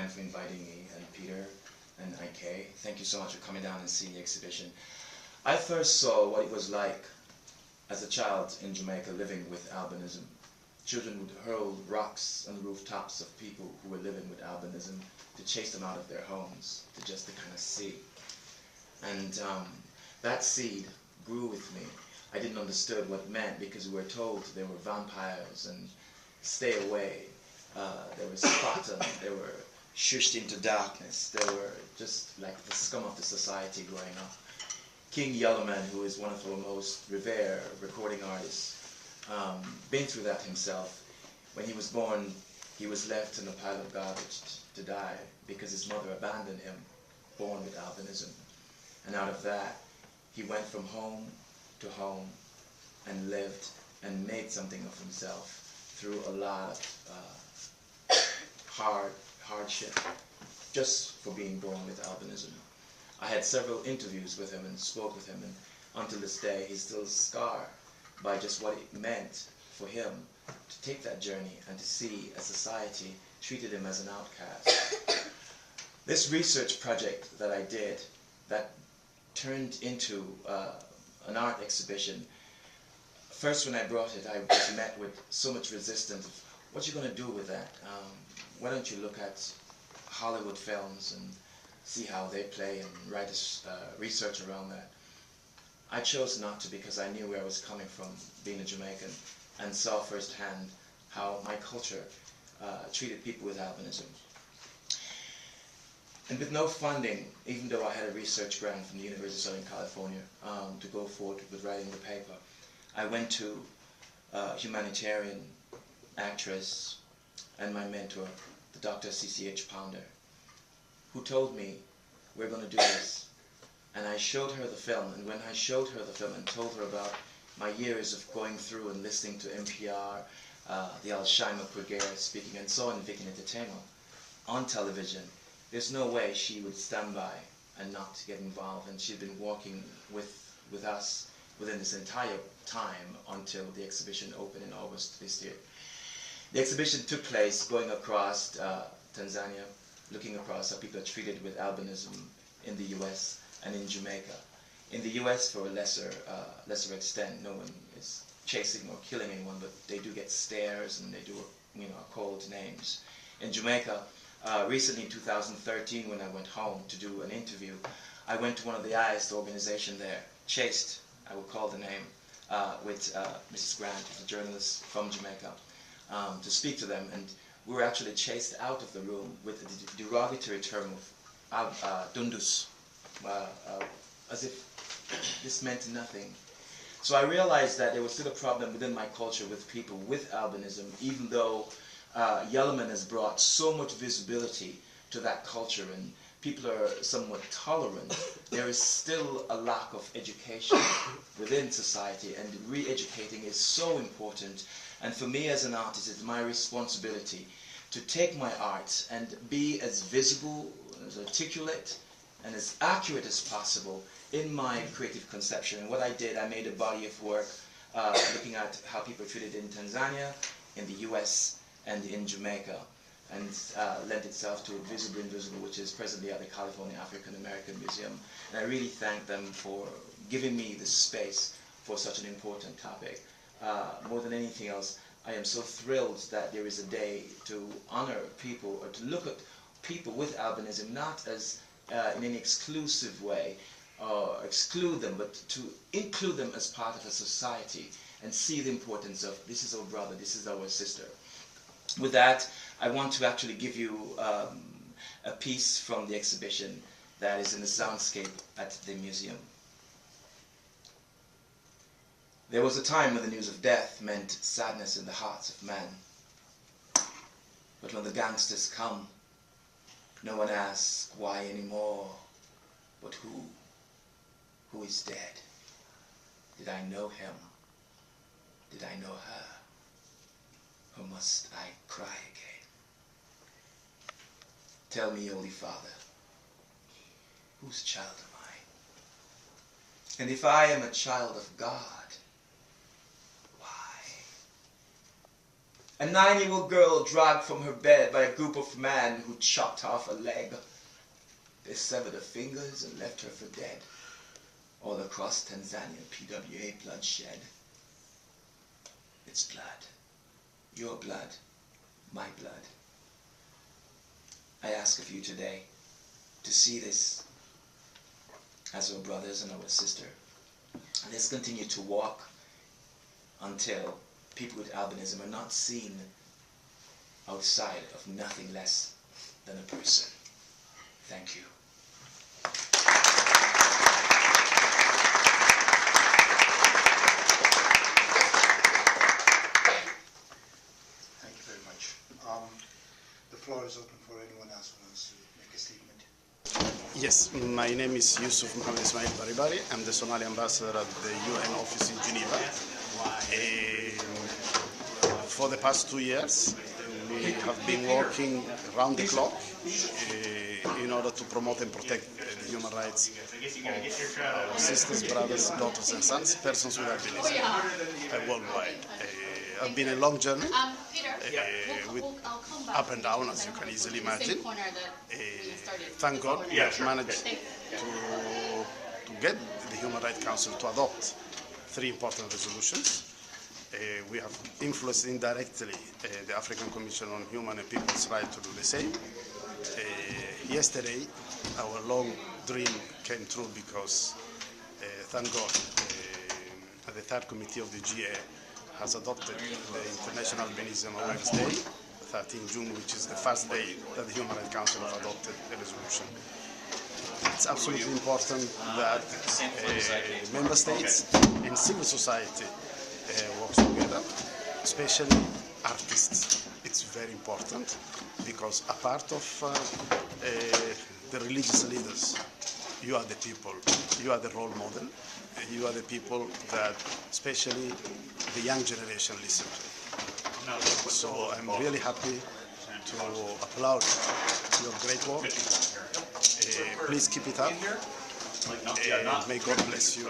Gwen for inviting me, and Peter and IK. Thank you so much for coming down and seeing the exhibition. I first saw what it was like as a child in Jamaica living with albinism. Children would hurl rocks on the rooftops of people who were living with albinism to chase them out of their homes, to kind of see. And that seed grew with me. I didn't understand what it meant because we were told there were vampires and stay away. They were spartan, they were shushed into darkness. They were just like the scum of the society growing up. King Yellowman, who is one of our most revered recording artists, been through that himself. When he was born, he was left in a pile of garbage to die because his mother abandoned him, born with albinism. And out of that, he went from home to home and lived and made something of himself through a lot of hardship just for being born with albinism. I had several interviews with him and spoke with him, and until this day he's still scarred by just what it meant for him to take that journey and to see a society treated him as an outcast. This research project that I did that turned into an art exhibition, first when I brought it I was met with so much resistance of, what you going to do with that? Why don't you look at Hollywood films and see how they play and write research around that. I chose not to because I knew where I was coming from, being a Jamaican, and saw firsthand how my culture treated people with albinism. And with no funding, even though I had a research grant from the University of Southern California to go forward with writing the paper, I went to a humanitarian actress and my mentor, the Dr. C.C.H. Pounder, who told me, we're going to do this. And I showed her the film, and when I showed her the film and told her about my years of going through and listening to NPR, the Alzheimer Brigade speaking, and saw Viking Entertainment on television, there's no way she would stand by and not get involved. And she'd been working with us within this entire time until the exhibition opened in August this year. The exhibition took place going across Tanzania, looking across how people are treated with albinism in the US and in Jamaica. In the US, for a lesser extent, no one is chasing or killing anyone, but they do get stares and they do, called names. In Jamaica, recently in 2013, when I went home to do an interview, I went to one of the highest organizations there, Chased, I will call the name, with Mrs. Grant, who's a journalist from Jamaica, to speak to them. And we were actually chased out of the room with the derogatory term of dundus, as if this meant nothing. So I realized that there was still a problem within my culture with people with albinism, even though Yellowman has brought so much visibility to that culture and people are somewhat tolerant. There is still a lack of education within society, and re-educating is so important. And for me as an artist, it's my responsibility to take my art and be as visible, as articulate, and as accurate as possible in my creative conception. And what I did, I made a body of work looking at how people are treated in Tanzania, in the US, and in Jamaica, and lent itself to Visible Invisible, which is presently at the California African American Museum. And I really thank them for giving me the space for such an important topic. More than anything else, I am so thrilled that there is a day to honor people, or to look at people with albinism, not as in any exclusive way, or exclude them, but to include them as part of a society and see the importance of, this is our brother, this is our sister. With that, I want to actually give you a piece from the exhibition that is in the soundscape at the museum. There was a time when the news of death meant sadness in the hearts of men. But when the gangsters come, no one asks why anymore, but who? Who is dead? Did I know him? Did I know her? Or must I cry again? Tell me, Holy Father, whose child am I? And if I am a child of God, why? A 9-year-old girl dragged from her bed by a group of men who chopped off her leg. They severed her fingers and left her for dead. All across Tanzania, PWA bloodshed. It's blood. Your blood. My blood. I ask of you today to see this as our brothers and our sister. And let's continue to walk until people with albinism are not seen outside of nothing less than a person. Thank you. Thank you very much. The floor is open for anyone else who wants to make a statement. Yes, my name is Yusuf Mohammed Ismail Baribari. I'm the Somali ambassador at the UN office in Geneva. For the past 2 years, we have been working around the clock in order to promote and protect the human rights of our sisters, brothers, daughters and sons, persons with albinism worldwide. It's been a long journey, with up and down, as you can easily imagine. Thank God we have managed to get the Human Rights Council to adopt 3 important resolutions. We have influenced indirectly the African Commission on Human and People's Rights to do the same. Yesterday, our long dream came true because, thank God, the 3rd Committee of the GA has adopted the International Albinism Awareness Day, 13 June, which is the first day that the Human Rights Council has adopted a resolution. It's absolutely important that member states and civil society work together, especially artists. It's very important because a part of the religious leaders, you are the people, you are the role model, you are the people that especially the young generation listen to. So I'm really happy to applaud your great work. Please keep it up. May God bless you.